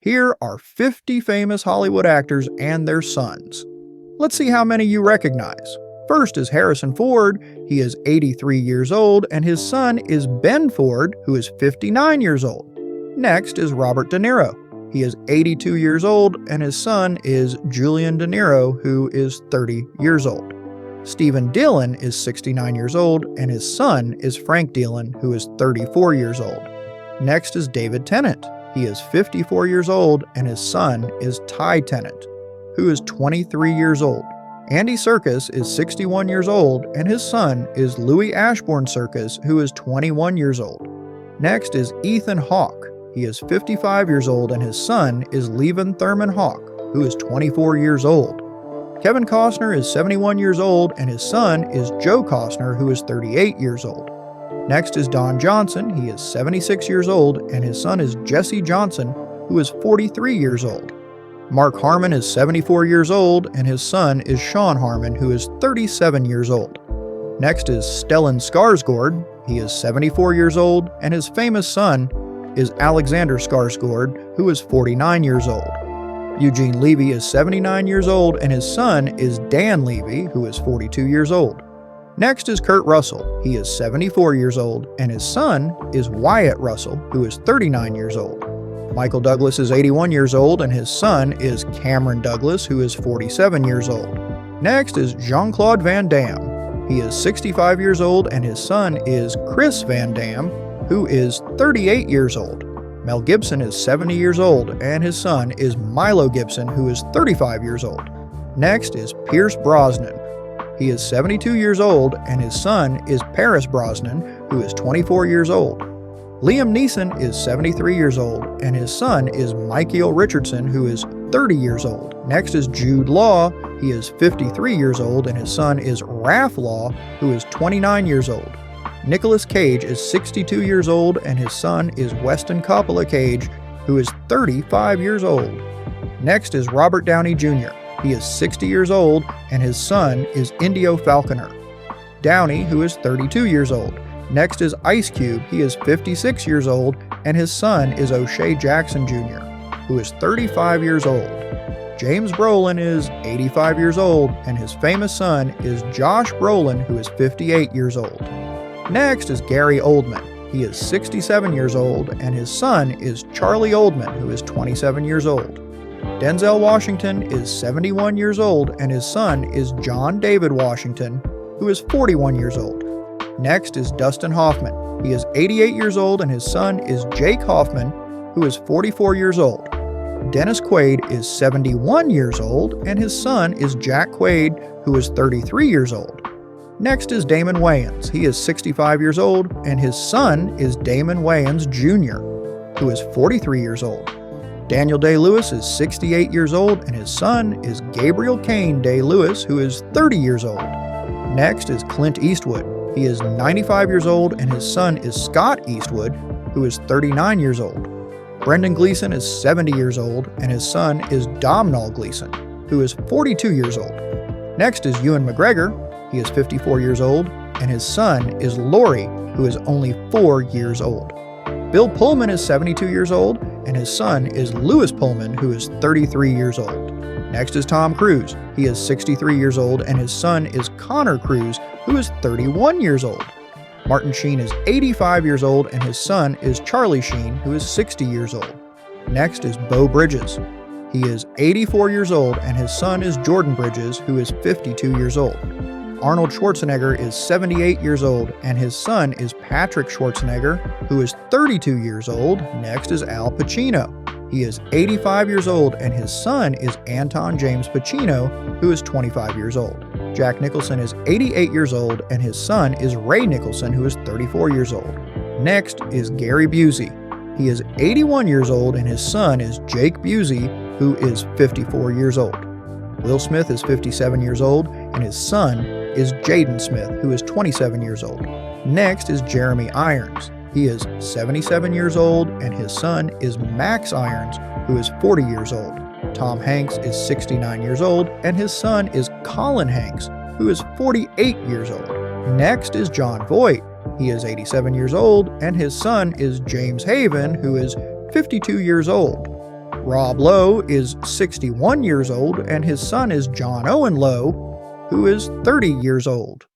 Here are 50 famous Hollywood actors and their sons. Let's see how many you recognize. First is Harrison Ford. He is 83 years old, and his son is Ben Ford, who is 59 years old. Next is Robert De Niro. He is 82 years old, and his son is Julian De Niro, who is 30 years old. Stephen Dillon is 69 years old, and his son is Frank Dillon, who is 34 years old. Next is David Tennant. He is 54 years old, and his son is Ty Tennant, who is 23 years old. Andy Serkis is 61 years old, and his son is Louis Ashbourne Serkis, who is 21 years old. Next is Ethan Hawke. He is 55 years old, and his son is Levin Thurman Hawke, who is 24 years old. Kevin Costner is 71 years old, and his son is Joe Costner, who is 38 years old. Next is Don Johnson. He is 76 years old, and his son is Jesse Johnson, who is 43 years old. Mark Harmon is 74 years old, and his son is Sean Harmon, who is 37 years old. Next is Stellan Skarsgård. He is 74 years old, and his famous son is Alexander Skarsgård, who is 49 years old. Eugene Levy is 79 years old, and his son is Dan Levy, who is 42 years old. Next is Kurt Russell. He is 74 years old, and his son is Wyatt Russell, who is 39 years old. Michael Douglas is 81 years old, and his son is Cameron Douglas, who is 47 years old. Next is Jean-Claude Van Damme. He is 65 years old, and his son is Chris Van Damme, who is 38 years old. Mel Gibson is 70 years old, and his son is Milo Gibson, who is 35 years old. Next is Pierce Brosnan. He is 72 years old, and his son is Paris Brosnan, who is 24 years old. Liam Neeson is 73 years old, and his son is Michael Richardson, who is 30 years old. Next is Jude Law. He is 53 years old, and his son is Raph Law, who is 29 years old. Nicolas Cage is 62 years old, and his son is Weston Coppola Cage, who is 35 years old. Next is Robert Downey Jr. He is 60 years old, and his son is Indio Falconer. Downey, who is 32 years old. Next is Ice Cube. He is 56 years old, and his son is O'Shea Jackson Jr., who is 35 years old. James Brolin is 85 years old, and his famous son is Josh Brolin, who is 58 years old. Next is Gary Oldman. He is 67 years old, and his son is Charlie Oldman, who is 27 years old. Denzel Washington is 71 years old, and his son is John David Washington, who is 41 years old. Next is Dustin Hoffman. He is 88 years old, and his son is Jake Hoffman, who is 44 years old. Dennis Quaid is 71 years old, and his son is Jack Quaid, who is 33 years old. Next is Damon Wayans. He is 65 years old, and his son is Damon Wayans Jr., who is 43 years old. Daniel Day-Lewis is 68 years old, and his son is Gabriel Kane Day-Lewis, who is 30 years old. Next is Clint Eastwood. He is 95 years old, and his son is Scott Eastwood, who is 39 years old. Brendan Gleeson is 70 years old, and his son is Domhnall Gleeson, who is 42 years old. Next is Ewan McGregor. He is 54 years old, and his son is Laurie, who is only 4 years old. Bill Pullman is 72 years old, and his son is Lewis Pullman, who is 33 years old. Next is Tom Cruise. He is 63 years old, and his son is Connor Cruise, who is 31 years old. Martin Sheen is 85 years old, and his son is Charlie Sheen, who is 60 years old. Next is Beau Bridges. He is 84 years old, and his son is Jordan Bridges, who is 52 years old. Arnold Schwarzenegger is 78 years old, and his son is Patrick Schwarzenegger, who is 32 years old. Next is Al Pacino. He is 85 years old, and his son is Anton James Pacino, who is 25 years old. Jack Nicholson is 88 years old, and his son is Ray Nicholson, who is 34 years old. Next is Gary Busey. He is 81 years old, and his son is Jake Busey, who is 54 years old. Will Smith is 57 years old, and his son is Jaden Smith, who is 27 years old. Next is Jeremy Irons. He is 77 years old, and his son is Max Irons, who is 40 years old. Tom Hanks is 69 years old, and his son is Colin Hanks, who is 48 years old. Next is Jon Voight. He is 87 years old, and his son is James Haven, who is 52 years old. Rob Lowe is 61 years old, and his son is John Owen Lowe, who is 30 years old.